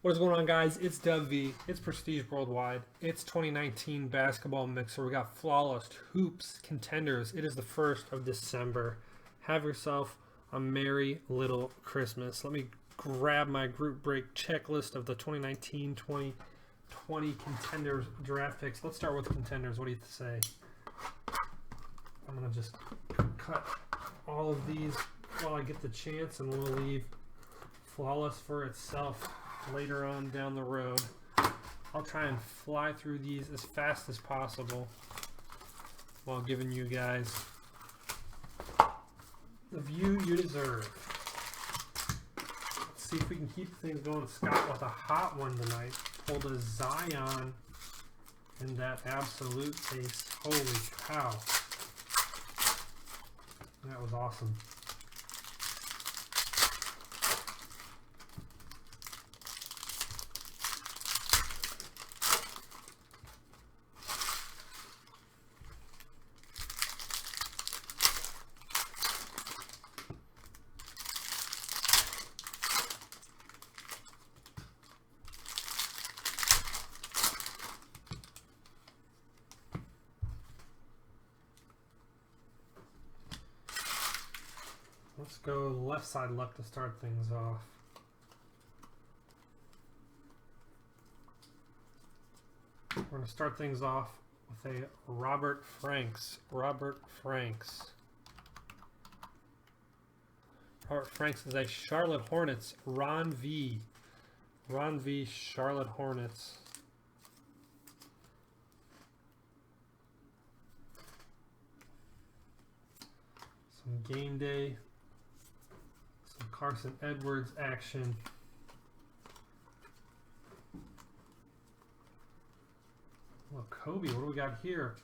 What is going on, guys? It's Dub V. It's Prestige Worldwide. It's 2019 Basketball Mixer. We got Flawless Hoops Contenders. It is the 1st of December. Have yourself a merry little Christmas. Let me grab my group break checklist of the 2019-2020 Contenders draft picks. Let's start with Contenders. What do you say? I'm going to just cut all of these while I get the chance, and we'll leave Flawless for itself later on down the road. I'll try and fly through these as fast as possible while giving you guys the view you deserve. Let's see if we can keep things going. Scott with a hot one tonight. Pulled a Zion in that absolute case. Holy cow. That was awesome. Let's go left side left to start things off. We're going to start things off with a Robert Franks. Robert Franks is a Charlotte Hornets. Ron V, Charlotte Hornets. Some game day. Carson Edwards action. Well, Kobe, what do we got here?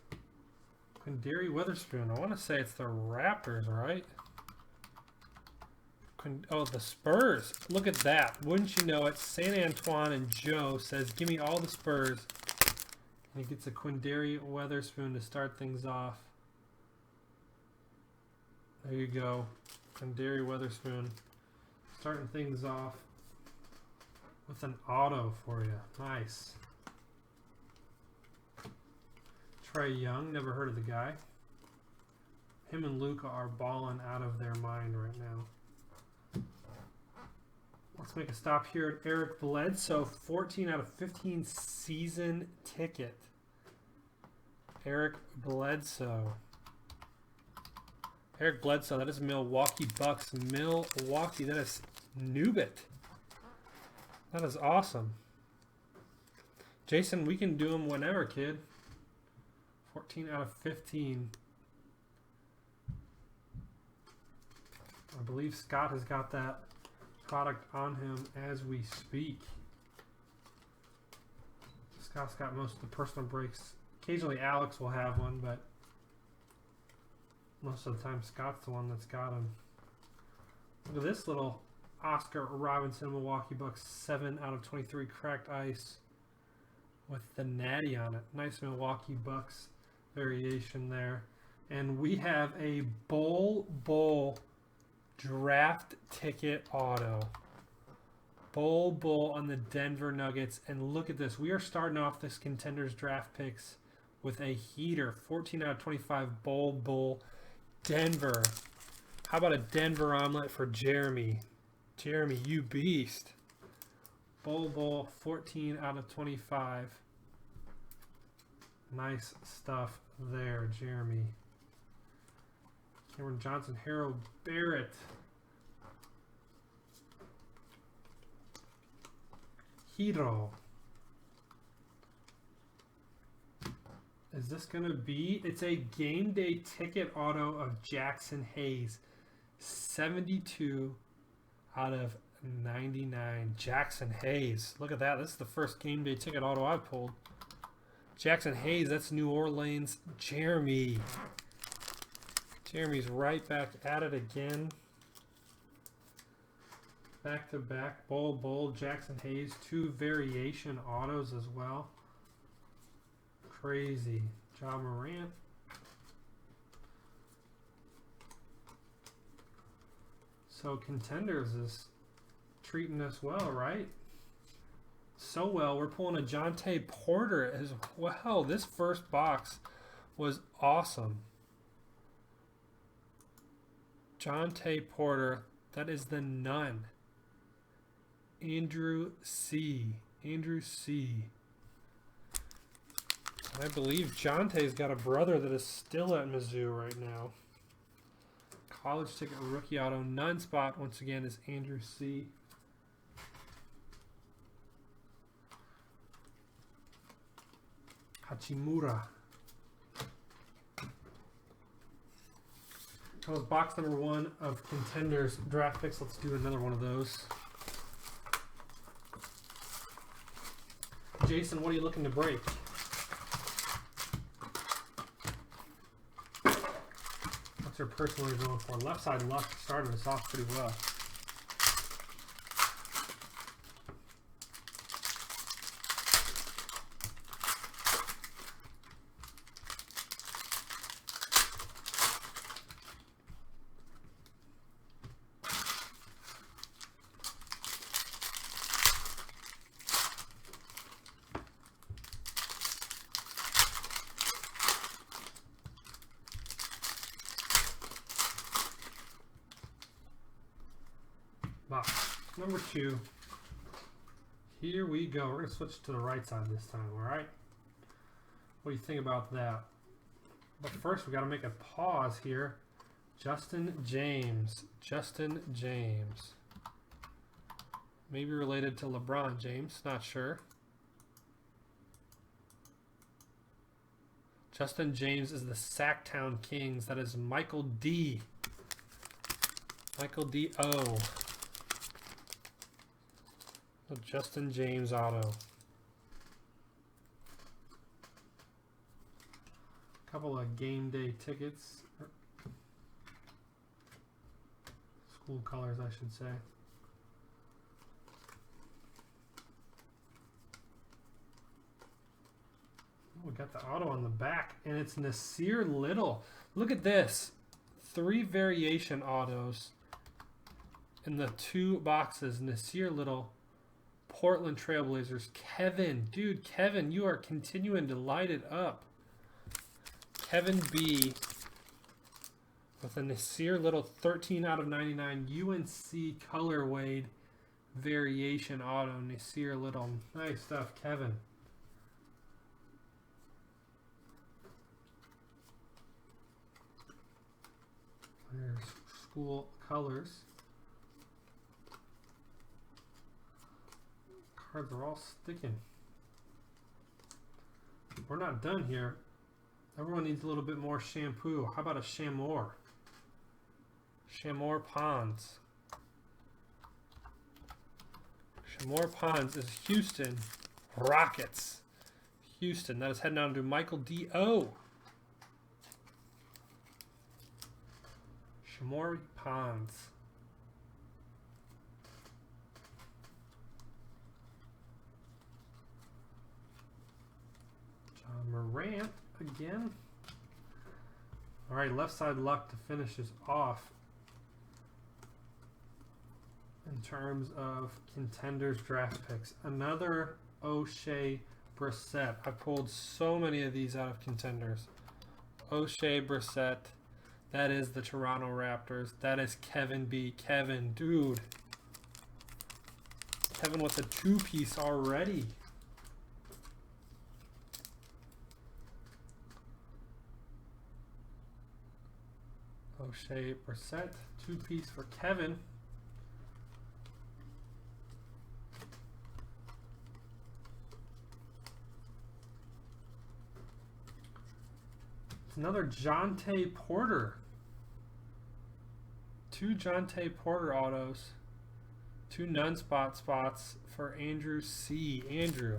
Quindary Witherspoon. I want to say it's the Raptors, right? Oh, the Spurs. Look at that. Wouldn't you know it? San Antoine and Joe says, give me all the Spurs. And he gets a Quindary Witherspoon to start things off. There you go. Quindary Witherspoon. Starting things off with an auto for you. Nice. Trae Young, never heard of the guy. Him and Luka are balling out of their mind right now. Let's make a stop here at Eric Bledsoe, 14 out of 15 season ticket. Eric Bledsoe. Eric Bledsoe, that is Milwaukee Bucks. Milwaukee, that is Nubit. That is awesome. Jason, we can do them whenever, kid. 14 out of 15. I believe Scott has got that product on him as we speak. Scott's got most of the personal breaks. Occasionally Alex will have one, but most of the time Scott's the one that's got him. Look at this little Oscar Robinson Milwaukee Bucks 7 out of 23 cracked ice with the natty on it. Nice Milwaukee Bucks variation there. And we have a Bull draft ticket auto. Bull on the Denver Nuggets. And look at this. We are starting off this Contenders draft picks with a heater. 14 out of 25 Bull. Denver. How about a Denver omelet for Jeremy? Jeremy, you beast. Bull, 14 out of 25. Nice stuff there, Jeremy. Cameron Johnson, Harold Barrett. Hero. Is this going to be? It's a game day ticket auto of Jackson Hayes. 72 out of 99. Jackson Hayes. Look at that. This is the first game day ticket auto I've pulled. Jackson Hayes, that's New Orleans. Jeremy. Jeremy's right back at it again. Back to back. Bull. Jackson Hayes. 2 variation autos as well. Crazy. Ja Morant. So Contenders is treating us well, right? so well. We're pulling a Jonte Porter as well. This first box was awesome. Jonte Porter. That is the Nun. Andrew C. Andrew C. I believe Jonte's got a brother that is still at Mizzou right now. College ticket rookie auto. Nun spot once again is Andrew C. Hachimura. That was box number 1 of Contenders draft picks. Let's do another one of those. Jason, what are you looking to break? What's your personal you're going for? Left side luck started us off pretty well. Box number 2. Here we go. We're going to switch to the right side this time, alright? What do you think about that? But first, we got to make a pause here. Justin James. Justin James. Maybe related to LeBron James. Not sure. Justin James is the Sacktown Kings. That is Michael D. Michael D. O. The Justin James auto. Couple of game day tickets. School colors, I should say. Oh, we got the auto on the back, and it's Nasir Little. Look at this. 3 variation autos in the 2 boxes. Nasir Little. Portland Trailblazers. Kevin. Dude, Kevin, you are continuing to light it up. Kevin B. with a Nasir Little 13 out of 99 UNC colorway variation auto. Nasir Little. Nice stuff, Kevin. There's school colors. Cards are all sticking. We're not done here. Everyone needs a little bit more shampoo. How about a Shamor? Shamor Ponds. Shamor Ponds is Houston Rockets. Houston. That is heading down to Michael D.O. Shamor Ponds. Morant again. All right, left side luck to finish us off in terms of Contenders draft picks. Another O'Shea Brissett. I pulled so many of these out of Contenders. O'Shea Brissett. That is the Toronto Raptors. That is Kevin B. Kevin, dude. Kevin with a 2-piece already. O'Shea Brissett, 2-piece for Kevin. It's another Jonte Porter. 2 Jonte Porter autos. 2 non-spot spots for Andrew C. Andrew.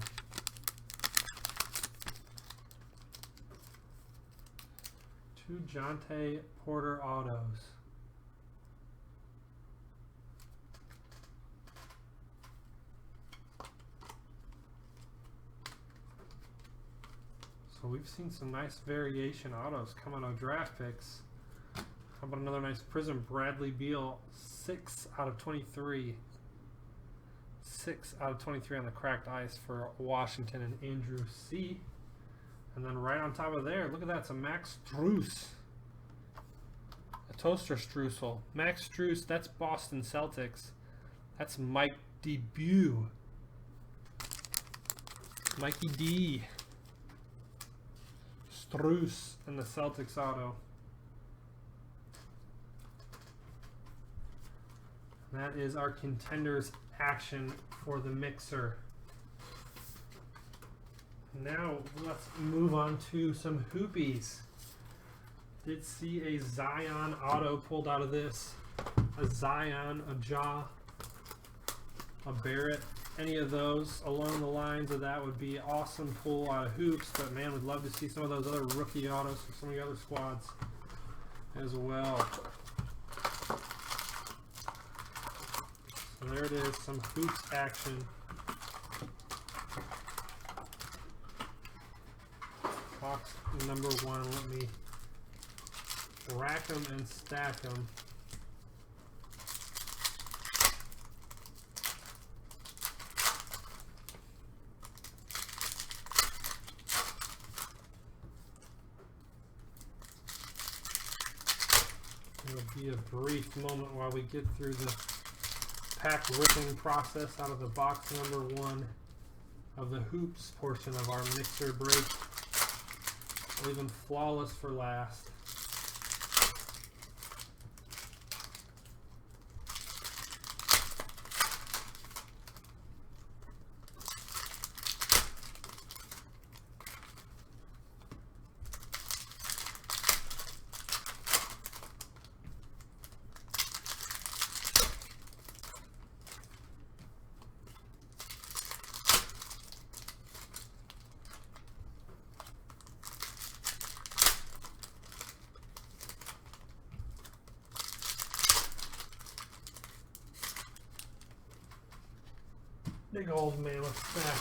Two Jonte Porter autos. So we've seen some nice variation autos come out of draft picks. How about another nice Prism Bradley Beal, 6 out of 23. 6 out of 23 on the cracked ice for Washington and Andrew C. And then right on top of there, look at that, it's a Max Strus. A toaster streusel. Max Strus, that's Boston Celtics. That's Mike Debut. Mikey D. Strus in the Celtics auto. And that is our Contenders action for the mixer. Now let's move on to some hoopies. Did see a Zion auto pulled out of this. A Zion, a Ja, a Barrett. Any of those along the lines of that would be awesome pull out of hoops. But man, we'd love to see some of those other rookie autos for some of the other squads as well. So there it is, some hoops action. Box number 1, let me rack them and stack them. It'll be a brief moment while we get through the pack ripping process out of the box number 1 of the hoops portion of our mixer break. Leaving flawless for last. Big old mammoth stack.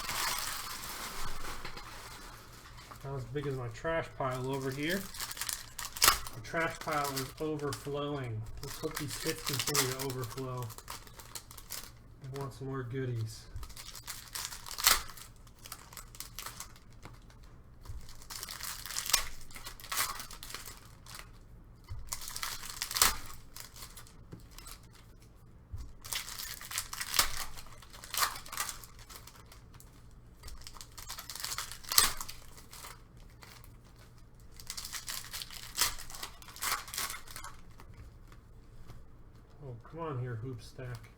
Not as big as my trash pile over here. The trash pile is overflowing. Let's hope these hits continue to overflow. I want some more goodies. Oh, come on here, hoop stack.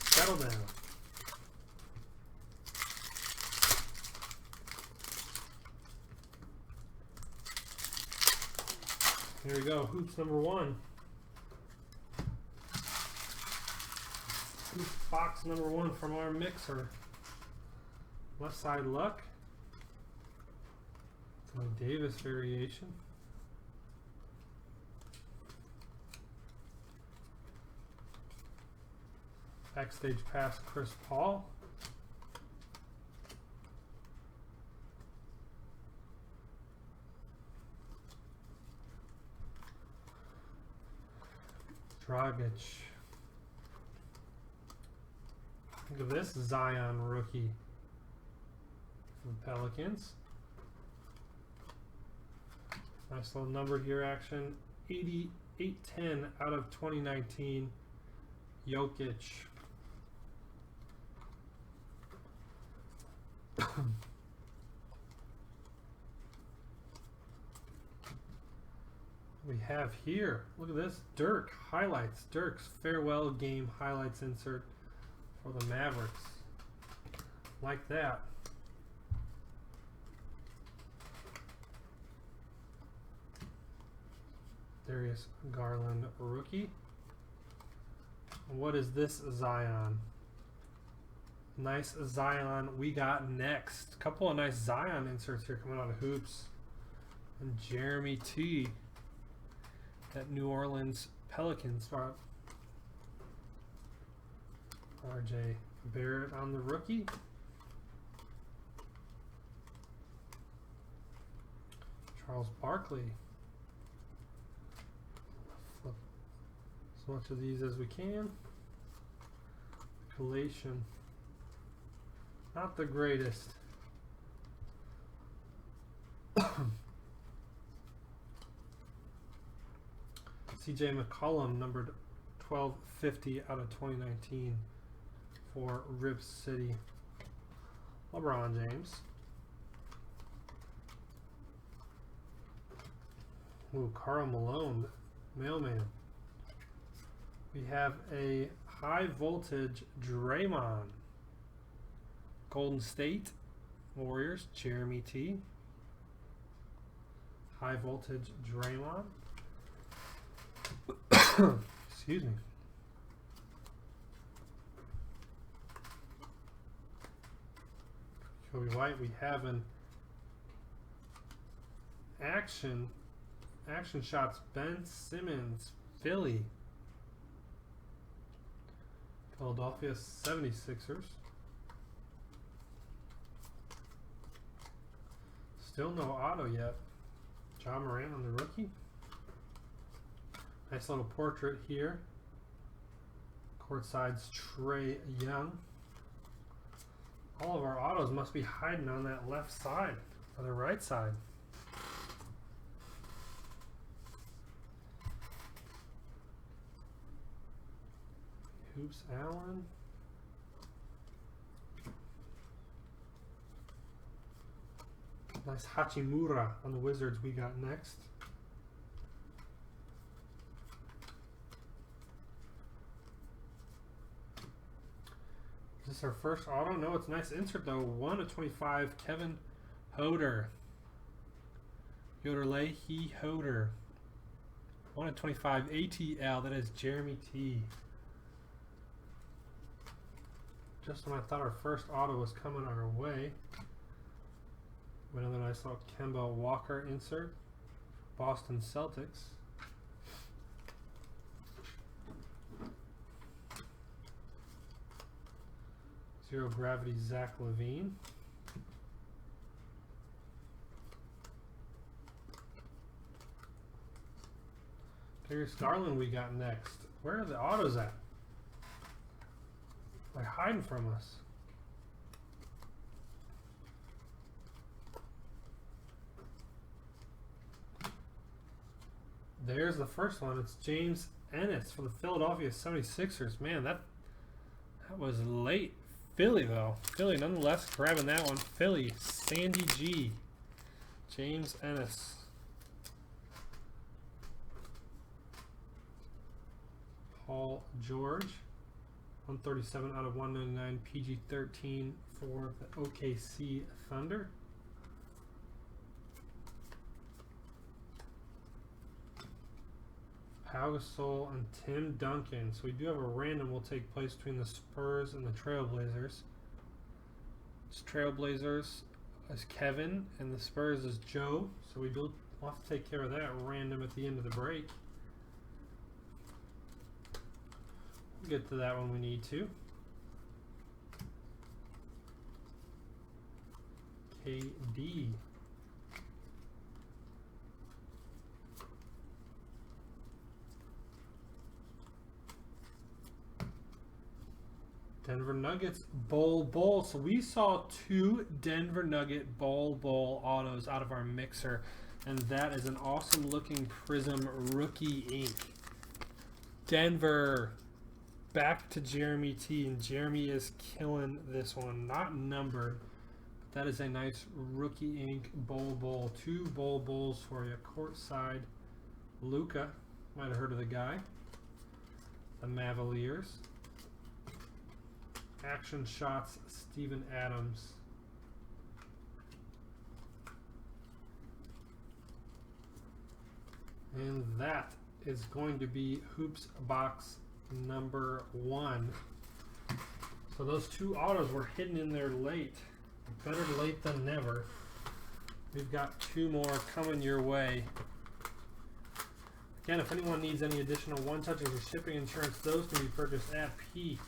Settle down. Here we go, hoops number 1. Hoops box number 1 from our mixer. Left side luck. It's my Davis variation. Backstage pass, Chris Paul. Dragic. Look at this Zion rookie from Pelicans. Nice little number here action. 88-10 out of 2019. Jokic. We have here, look at this, Dirk highlights. Dirk's farewell game highlights insert for the Mavericks. Like that. Darius Garland rookie. What is this Zion? Nice Zion we got next. Couple of nice Zion inserts here coming out of hoops. And Jeremy T. That New Orleans Pelicans spot. RJ Barrett on the rookie. Charles Barkley. Flip as much of these as we can. Circulation. Not the greatest. CJ McCollum, numbered 1250 out of 2019 for Rip City. LeBron James. Ooh, Karl Malone, mailman. We have a high voltage Draymond. Golden State Warriors, Jeremy T. High voltage Draymond. Excuse me. Kobe White, we have an action shots, Ben Simmons, Philly. Philadelphia 76ers. Still no auto yet. John Moran on the rookie. Nice little portrait here. Courtside's Trae Young. All of our autos must be hiding on that left side or the right side. Hoops Allen. Nice Hachimura on the Wizards we got next. Is this our first auto? No, it's a nice insert though. 1 of 25, Kevin Hoder. Yoderlehi Hoder. 1 of 25, ATL. That is Jeremy T. Just when I thought our first auto was coming our way. Another nice little Kemba Walker insert. Boston Celtics. Zero Gravity Zach LaVine. Darius Garland we got next. Where are the autos at? They're hiding from us. There's the first one. It's James Ennis for the Philadelphia 76ers. Man, that was late. Philly, though. Philly, nonetheless, grabbing that one. Philly, Sandy G. James Ennis. Paul George. 137 out of 199. PG-13 for the OKC Thunder. Pau Gasol and Tim Duncan. So we do have a random will take place between the Spurs and the Trailblazers. It's Trailblazers is Kevin and the Spurs is Joe. So we'll have to take care of that random at the end of the break. We'll get to that when we need to. KD. Denver Nuggets Bowl. So we saw 2 Denver Nugget Bowl autos out of our mixer. And that is an awesome looking Prism rookie ink. Denver back to Jeremy T. And Jeremy is killing this one. Not numbered. But that is a nice rookie ink Bowl. 2 Bulls for you. Courtside Luka. Might have heard of the guy. The Mavaliers. Action shots, Steven Adams. And that is going to be Hoops box number 1. So those 2 autos were hidden in there late. Better late than never. We've got 2 more coming your way. Again, if anyone needs any additional one-touches or shipping insurance, those can be purchased at pwwcards.com.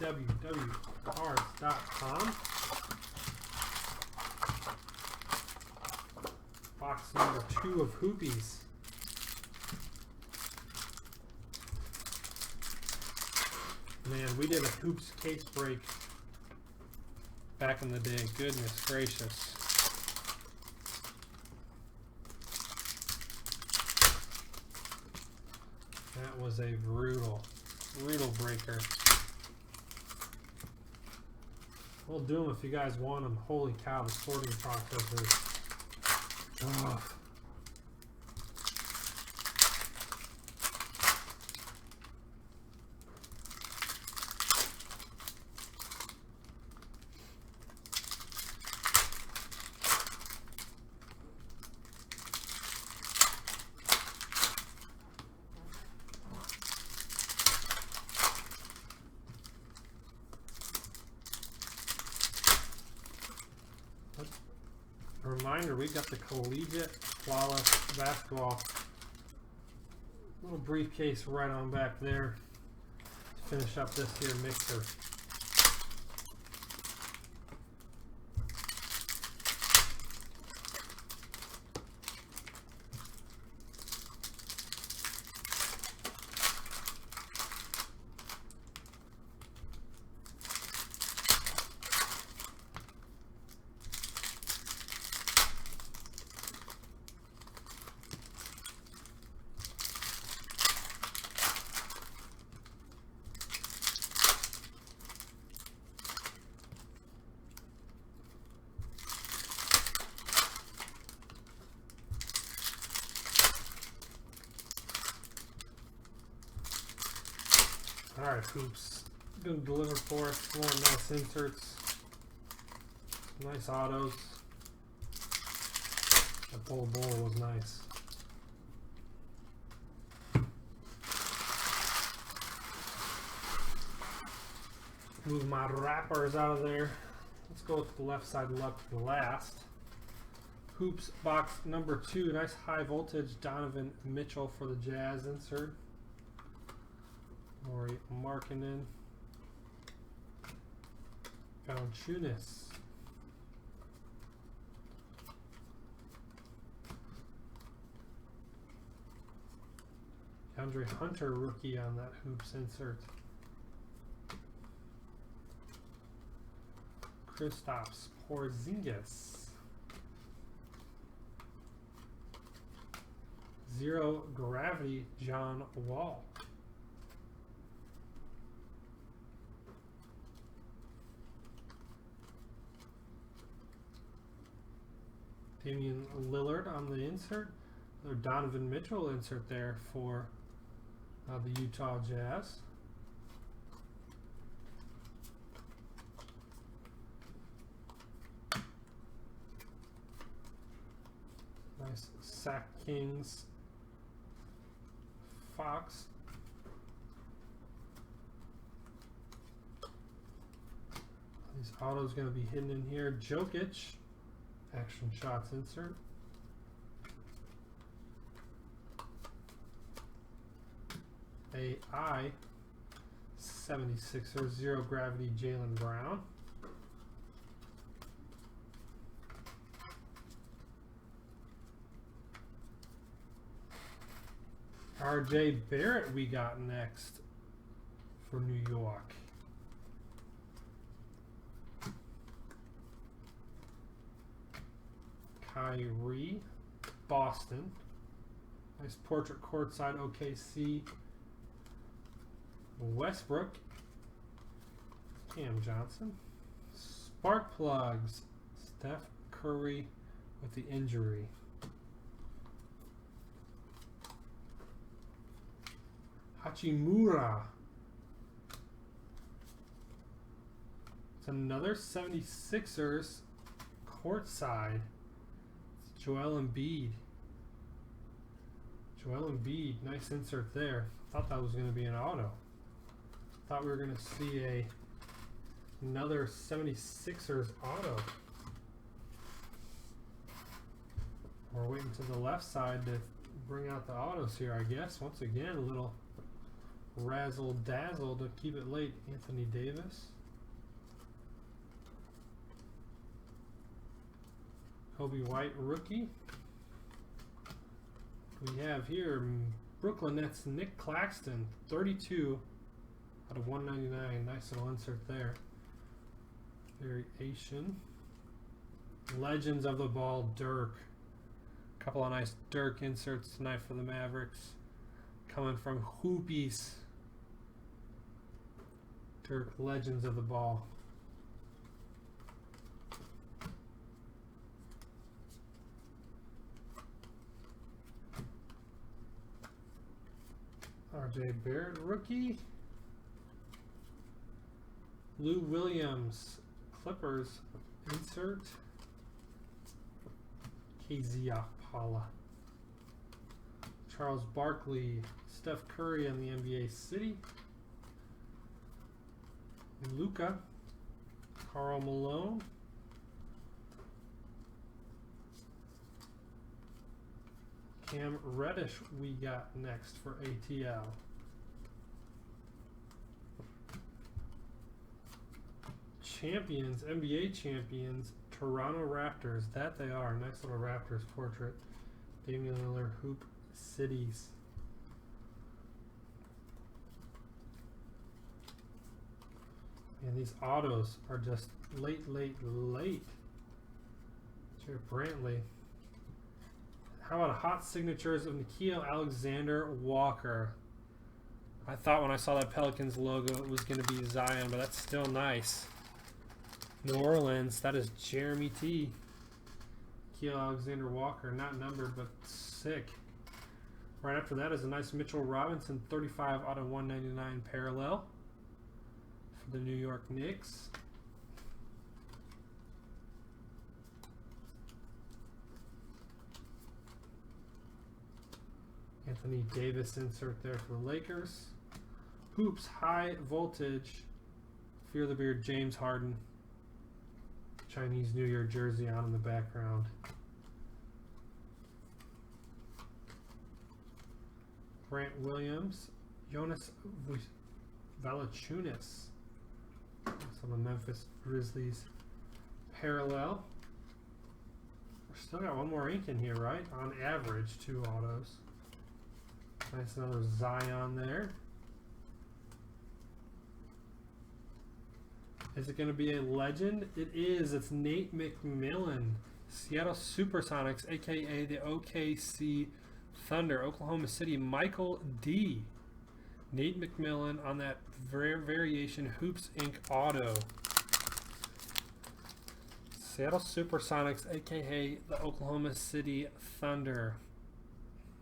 Box number 2 of Hoopies. Man, we did a Hoops case break back in the day. Goodness gracious. That was a brutal breaker. We'll do them if you guys want them. Holy cow, the sorting process is... Oh. A reminder, we got the Collegiate Flawless Basketball little briefcase right on back there to finish up this here mixer. Alright, Hoops. Gonna deliver for us more nice inserts. Nice autos. That bowl was nice. Move my wrappers out of there. Let's go with the left side luck last. Hoops box number 2. Nice high voltage Donovan Mitchell for the Jazz insert. Laurie Markkinen. Valanciunas. DeAndre Hunter rookie on that Hoops insert. Kristaps Porzingis. Zero gravity John Wall. Damian Lillard on the insert. Another Donovan Mitchell insert there for the Utah Jazz. Nice Sack Kings Fox. These autos going to be hidden in here. Jokic. Action shots insert. AI 76er zero gravity Jaylen Brown. RJ Barrett we got next for New York. Kyrie, Boston. Nice portrait courtside OKC. Westbrook. Cam Johnson. Spark plugs. Steph Curry with the injury. Hachimura. It's another 76ers courtside. Joel Embiid. Joel Embiid, nice insert there. Thought that was going to be an auto. Thought we were going to see another 76ers auto. We're waiting to the left side to bring out the autos here, I guess. Once again, a little razzle dazzle to keep it late. Anthony Davis. Kobe White rookie. We have here Brooklyn Nets Nick Claxton, 32 out of 199. Nice little insert there. variation. Legends of the Ball, Dirk. A couple of nice Dirk inserts tonight for the Mavericks. Coming from Hoopies. Dirk, Legends of the Ball. RJ Barrett, rookie. Lou Williams, Clippers, insert. KZ Paula. Charles Barkley, Steph Curry on the NBA City. Luka, Karl Malone. Cam Reddish we got next for ATL. Champions, NBA champions, Toronto Raptors. That they are. Nice little Raptors portrait. Damian Lillard, Hoop Cities. And these autos are just late. Jared Brantley. How about a hot signatures of Nikhil Alexander Walker? I thought when I saw that Pelicans logo it was going to be Zion, but that's still nice. New Orleans, that is Jeremy T. Nikhil Alexander Walker, not numbered, but sick. Right after that is a nice Mitchell Robinson 35 out of 199 parallel for the New York Knicks. Anthony Davis insert there for the Lakers. Hoops, high voltage. Fear the Beard, James Harden. Chinese New Year jersey on in the background. Grant Williams. Jonas Valanciunas. Some of the Memphis Grizzlies. Parallel. We still got one more ink in here, right? On average, 2 autos. Nice, another Zion there. Is it going to be a legend? It is. It's Nate McMillan. Seattle Supersonics, a.k.a. the OKC Thunder. Oklahoma City, Michael D. Nate McMillan on that variation Hoops Inc. auto. Seattle Supersonics, a.k.a. the Oklahoma City Thunder.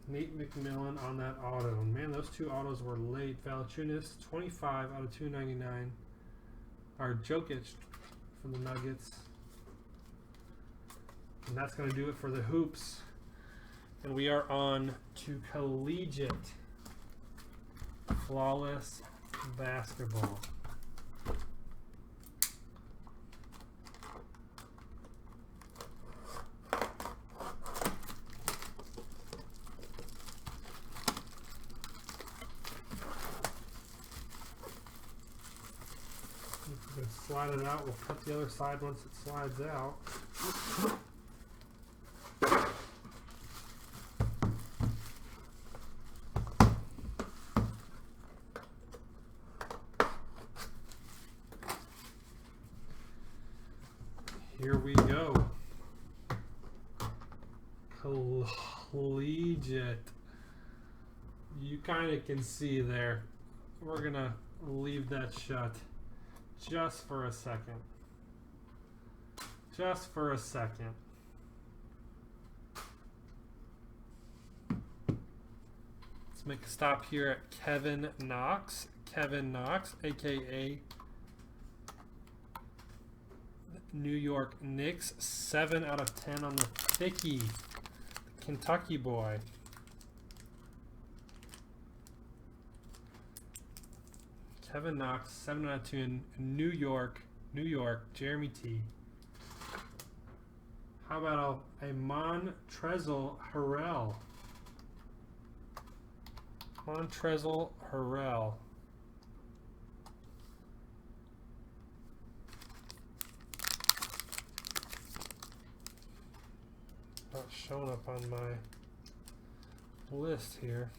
Nate McMillan on that auto. Man, those 2 autos were late. Valanciunas, 25 out of 299. Our Jokic from the Nuggets. And that's going to do it for the hoops. And we are on to collegiate flawless basketball. Slide it out. We'll cut the other side once it slides out. Here we go. Collegiate. You kind of can see there. We're going to leave that shut. Just for a second. Just for a second. Let's make a stop here at Kevin Knox. Kevin Knox, aka New York Knicks. 7 out of 10 on the Thicky. Kentucky boy. Kevin Knox, 7 out of 10, New York, Jeremy T. How about a Montrezl Harrell? Montrezl Harrell. Not showing up on my list here.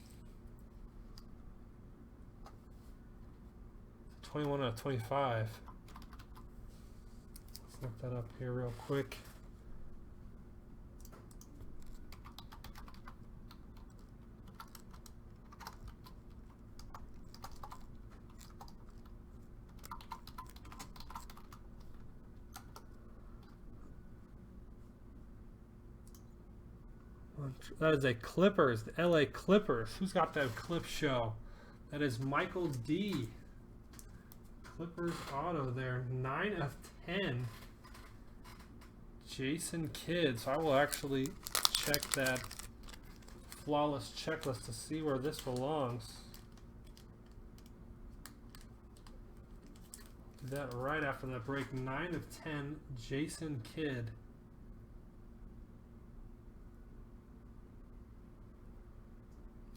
21 out of 25. look that up here real quick. That is a Clippers, the LA Clippers. Who's got that clip show? That is Michael D. Clippers auto there, 9 of 10. Jason Kidd. So I will actually check that flawless checklist to see where this belongs. Do that right after that break. 9 of 10, Jason Kidd.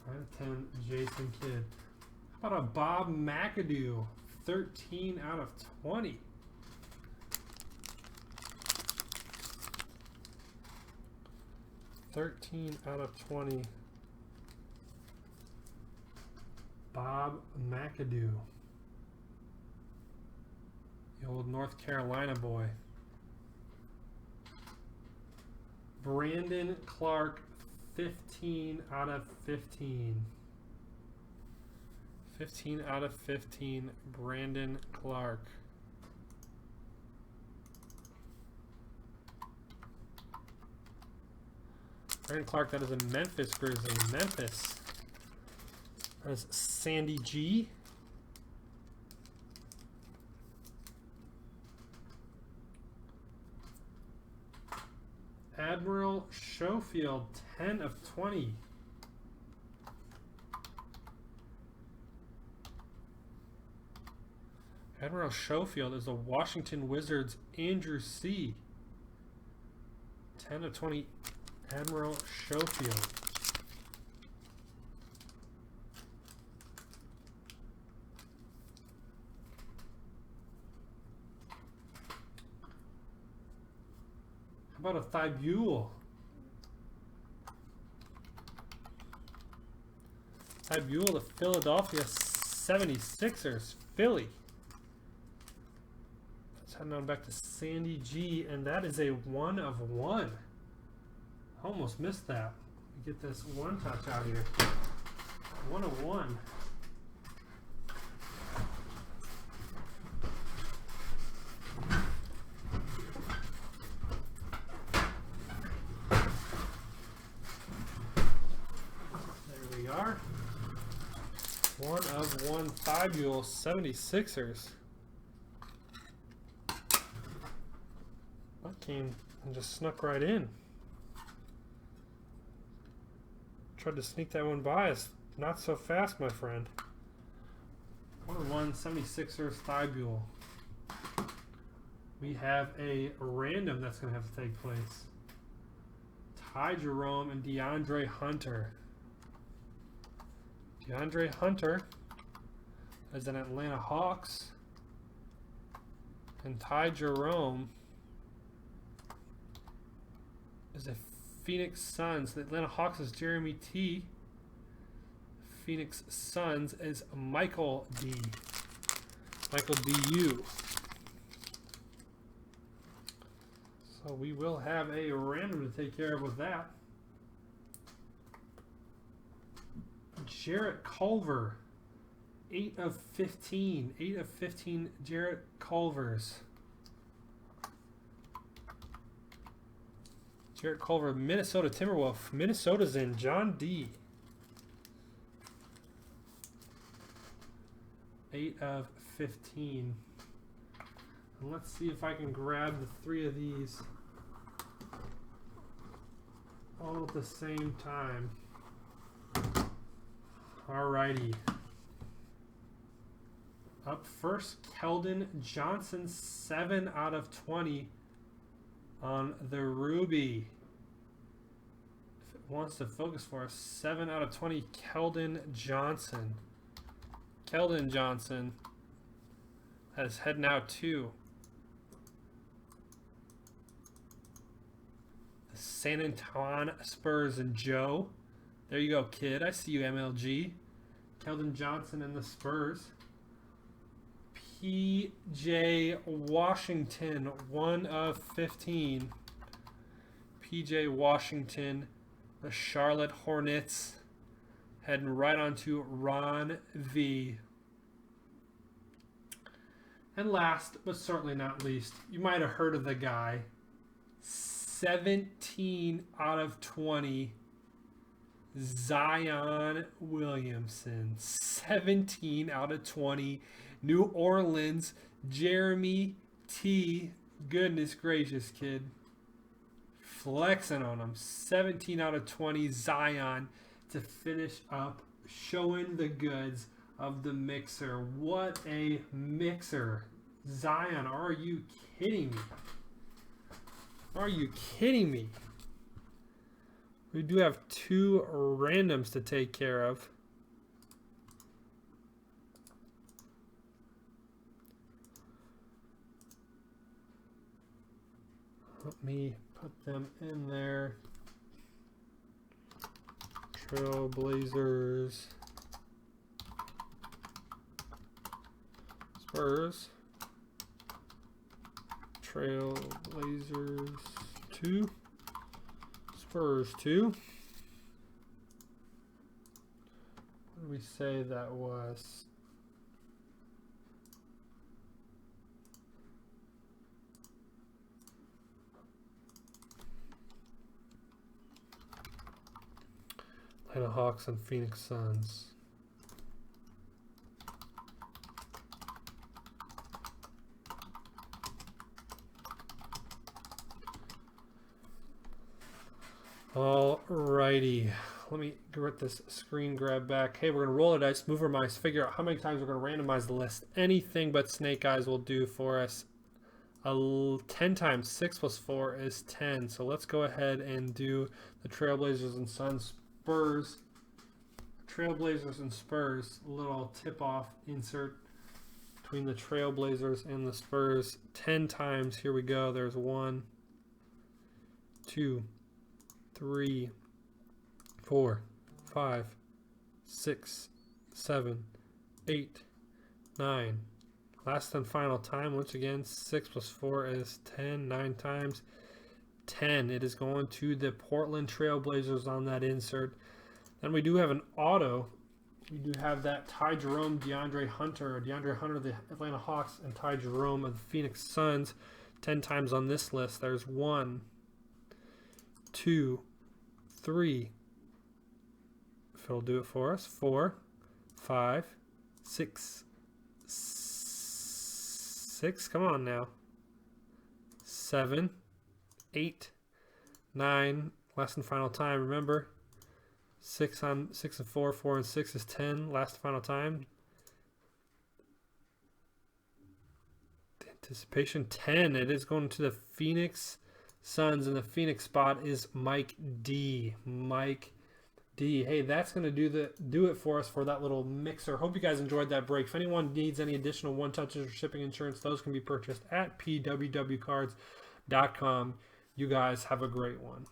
Out of 10, Jason Kidd. How about a Bob McAdoo? 13 out of 20. Out of 20. Bob McAdoo. The old North Carolina boy. Brandon Clark. 15 out of 15. 15 out of 15, Brandon Clark. Brandon Clark, that is a Memphis Grizzly. Memphis. That is Sandy G. Admiral Schofield, 10 of 20. Admiral Schofield is the Washington Wizards' Andrew C. 10 of 20, Admiral Schofield. How about a Thibault? Thibault, the Philadelphia 76ers, Philly. Let's head on back to Sandy G, and that is a 1 of 1. Almost missed that. Get this one touch out here. 1 of 1. There we are. 1 of 1 Thibault 76ers. That came and just snuck right in. Tried to sneak that one by us. Not so fast, my friend. 1 of 1 76ers Thibault. We have a random that's going to have to take place. Ty Jerome and DeAndre Hunter. DeAndre Hunter is an Atlanta Hawks. And Ty Jerome is a Phoenix Suns. The Atlanta Hawks is Jeremy T. Phoenix Suns is Michael D. Michael D.U. So we will have a random to take care of with that. Jarrett Culver, 8 of 15. 8 of 15 Jarrett Culvers. Jarrett Culver, Minnesota Timberwolf. Minnesota's in. John D. 8 of 15. And let's see if I can grab the 3 of these all at the same time. Alrighty. Up first, Sheldon Johnson, 7 out of 20 on the Ruby. If it wants to focus for us, 7 out of 20, Sheldon Johnson. Sheldon Johnson has heading out to the San Antonio Spurs and Joe. There you go, kid. I see you, MLG. Sheldon Johnson and the Spurs. PJ Washington, 1 of 15. PJ Washington, the Charlotte Hornets, heading right on to Ron V. And last, but certainly not least, you might have heard of the guy. 17 out of 20, Zion Williamson. 17 out of 20, New Orleans, Jeremy T. Goodness gracious, kid. Flexing on him. 17 out of 20, Zion, to finish up, showing the goods of the mixer. What a mixer. Zion, are you kidding me? Are you kidding me? We do have 2 randoms to take care of. Let me put them in there. Trailblazers. Spurs. Trailblazers 2. Spurs 2. What did we say that was? Atlanta Hawks and Phoenix Suns. Alrighty, let me get this screen grab back. Hey, we're going to roll the dice, move our mice, figure out how many times we're going to randomize the list. Anything but snake eyes will do for us. 10 times 6 plus 4 is 10. So let's go ahead and do the Trailblazers and Suns. Spurs. Trailblazers and Spurs. Little tip-off insert between the Trailblazers and the Spurs. 10 times. Here we go. There's 1, 2, 3, 4, 5, 6, 7, 8, 9. Last and final time. Once again, 6 plus 4 is 10. 9 times 10. It is going to the Portland Trailblazers on that insert. Then we do have an auto. We do have that Ty Jerome, DeAndre Hunter of the Atlanta Hawks, and Ty Jerome of the Phoenix Suns. 10 times on this list. There's 1, 2, 3. If it'll do it for us. 4, 5, 6, 6. Come on now. 7, 8, 9. Last and final time. Remember, 6 and 4, 4 and 6 is 10. Last and final time. The anticipation 10. It is going to the Phoenix Suns, and the Phoenix spot is Mike D. Mike D. Hey, that's going to do it for us for that little mixer. Hope you guys enjoyed that break. If anyone needs any additional one-touches or shipping insurance, those can be purchased at pwwcards.com. You guys have a great one.